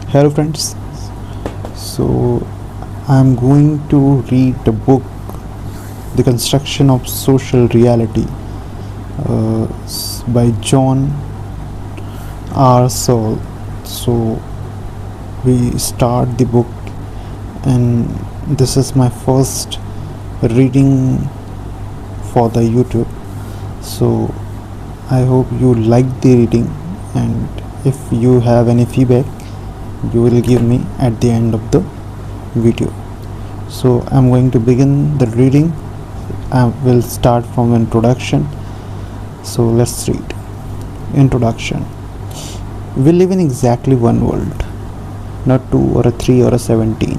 Hello, friends. So, I'm going to read the book The Construction of Social Reality by John R. Searle. So, we start the book, and this is my first reading for the YouTube. So, I hope you like the reading, and if you have any feedback, you will give me at the end of the video. So I'm going to begin the reading. I will start from introduction. So let's read. Introduction. We live in exactly one world, not two or a three or a 17.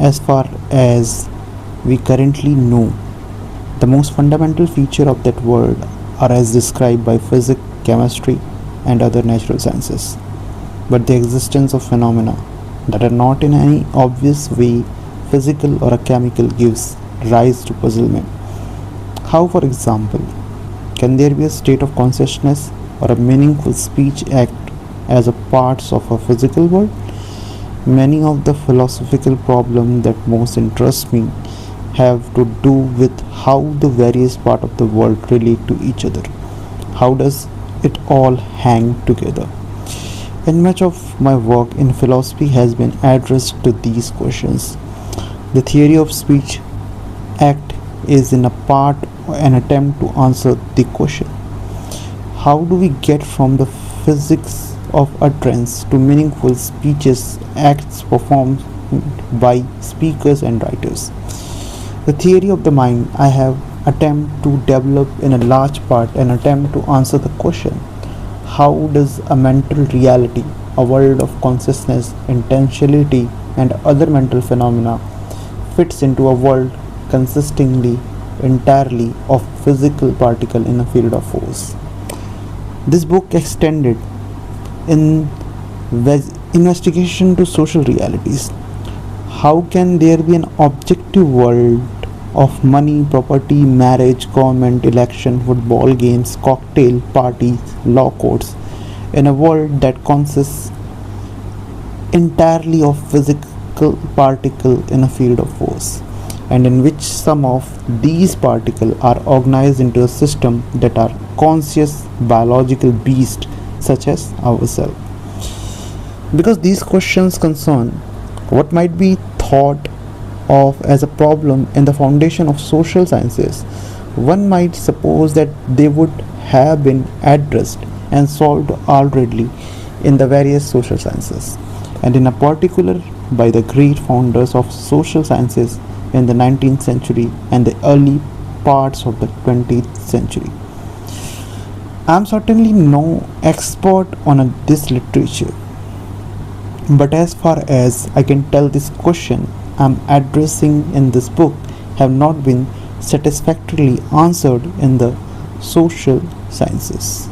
As far as we currently know, the most fundamental feature of that world are as described by physics, chemistry, and other natural sciences. But the existence of phenomena that are not in any obvious way physical or chemical gives rise to puzzlement. How, for example, can there be a state of consciousness or a meaningful speech act as a parts of a physical world? Many of the philosophical problems that most interest me have to do with how the various parts of the world relate to each other. How does it all hang together? And much of my work in philosophy has been addressed to these questions. The theory of speech act is in a part an attempt to answer the question. How do we get from the physics of utterance to meaningful speeches acts performed by speakers and writers? The theory of the mind I have attempted to develop in a large part an attempt to answer the question: how does a mental reality, a world of consciousness, intentionality, and other mental phenomena fits into a world consisting entirely of physical particle in a field of force? This book extended in investigation to social realities. How can there be an objective world of money, property, marriage, government, election, football games, cocktail parties, law courts, in a world that consists entirely of physical particle in a field of force, and in which some of these particles are organized into a system that are conscious biological beasts such as ourselves? Because these questions concern what might be thought of as a problem in the foundation of social sciences, one might suppose that they would have been addressed and solved already in the various social sciences, and in a particular by the great founders of social sciences in the 19th century and the early parts of the 20th century. I am certainly no expert on this literature, but as far as I can tell, this question I am addressing in this book have not been satisfactorily answered in the social sciences.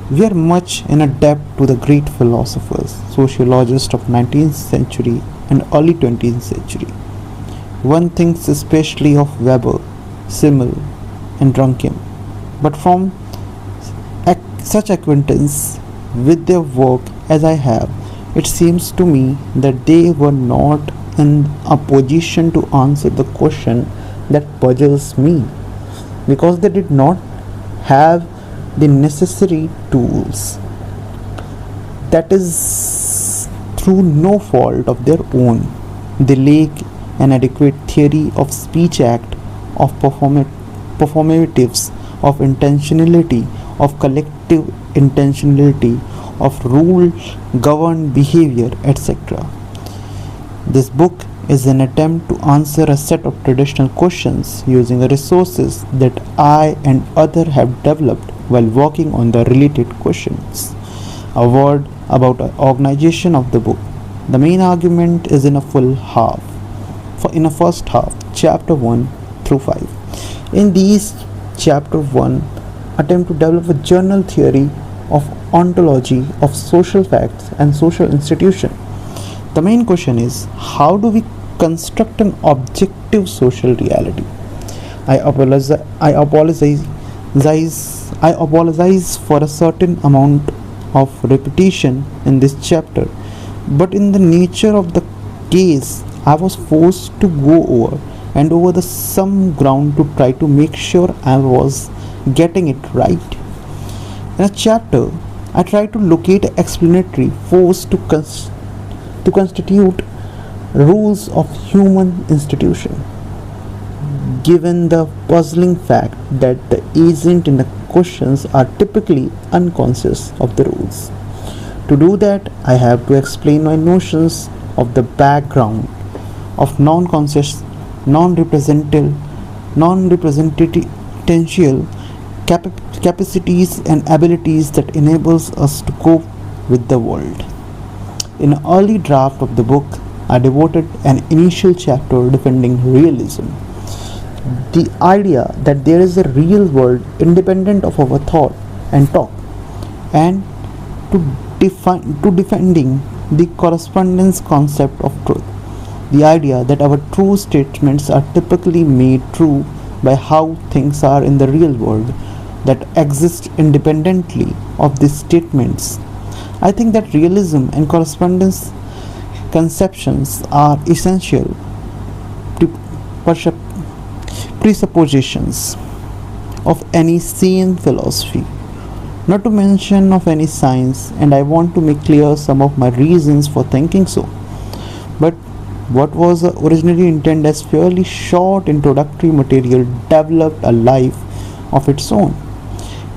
We are much in a debt to the great philosophers, sociologists of 19th century and early 20th century. One thinks especially of Weber, Searle, and Durkheim, but from such acquaintance with their work as I have, it seems to me that they were not in a position to answer the question that puzzles me, because they did not have the necessary tools. That is, through no fault of their own, they lack an adequate theory of speech act, of performatives, of intentionality, of collective intentionality, of rule governed behavior, etc. This book is an attempt to answer a set of traditional questions using the resources that I and others have developed while working on the related questions. A word about the organization of the book. The main argument is in a full half. In a first half, chapter 1 through 5. In these, chapter 1 attempt to develop a general theory of ontology of social facts and social institutions. The main question is, how do we construct an objective social reality? I apologize for a certain amount of repetition in this chapter, but in the nature of the case, I was forced to go over and over the some ground to try to make sure I was getting it right. In a chapter, I try to locate explanatory force to constitute rules of human institution, given the puzzling fact that the agent in the questions are typically unconscious of the rules. To do that, I have to explain my notions of the background of non-conscious, non-representational capacities and abilities that enables us to cope with the world. In an early draft of the book, I devoted an initial chapter defending realism, the idea that there is a real world independent of our thought and talk, and to defending the correspondence concept of truth, the idea that our true statements are typically made true by how things are in the real world that exist independently of these statements. I think that realism and correspondence conceptions are essential presuppositions of any sane philosophy, not to mention of any science, and I want to make clear some of my reasons for thinking so. But what was originally intended as fairly short introductory material developed a life of its own,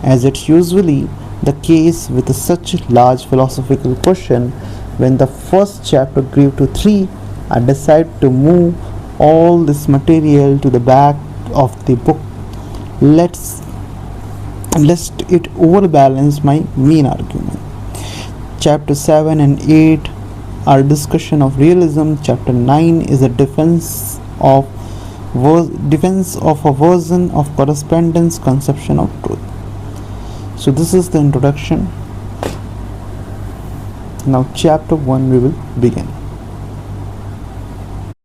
as it's usually the case with such large philosophical question. When the first chapter grew to 3, I decided to move all this material to the back of the book, lest it overbalance my main argument. Chapter 7 and 8 are discussion of realism. Chapter 9 is a defense of a version of correspondence conception of truth. So this is the introduction. Now chapter 1 we will begin.